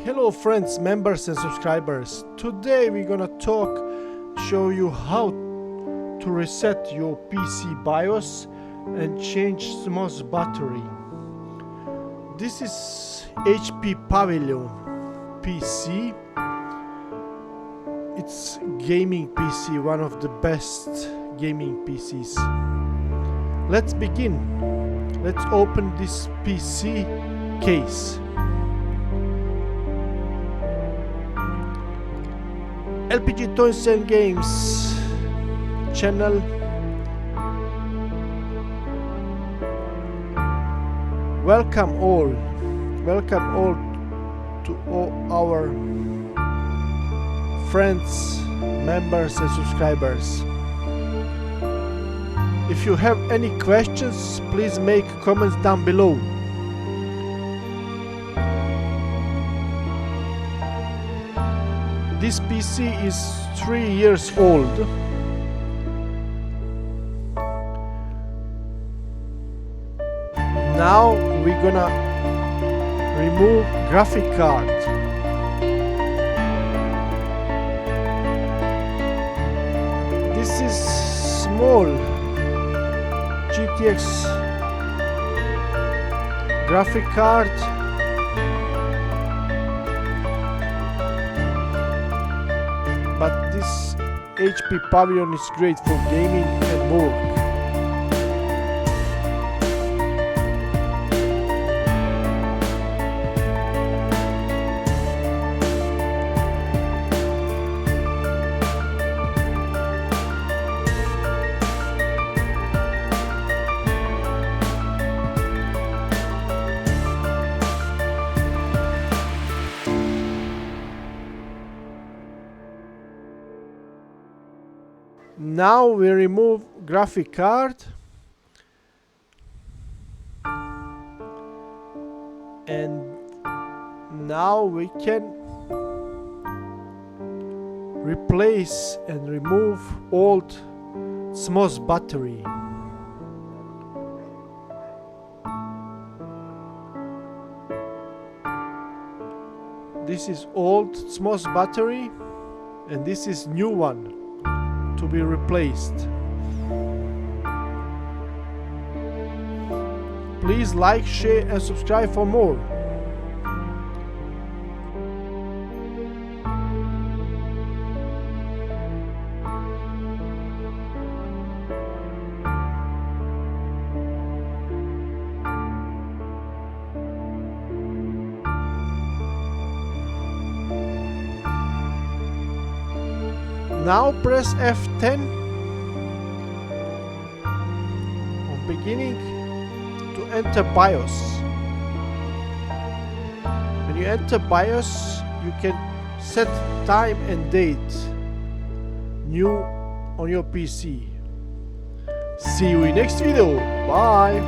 Hello friends, members and subscribers. Today we're gonna show you how to reset your PC BIOS and change Cmos battery. This is HP Pavilion PC. It's gaming PC, one of the best gaming PCs. Let's begin. Let's open this PC case. LPG Toys and Games channel. Welcome all to all our friends, members and subscribers. If you have any questions, please make comments down below. This PC is 3 years old. Now we're gonna remove graphic card. This is small GTX graphic card. But this HP Pavilion is great for gaming and work. Now we remove graphic card and now we can replace and remove old Cmos battery. This is old Cmos battery and this is new one to be replaced. Please like, share and subscribe for more. Now press F10 on beginning to enter BIOS. When you enter BIOS, you can set time and date new on your PC. See you in next video. Bye.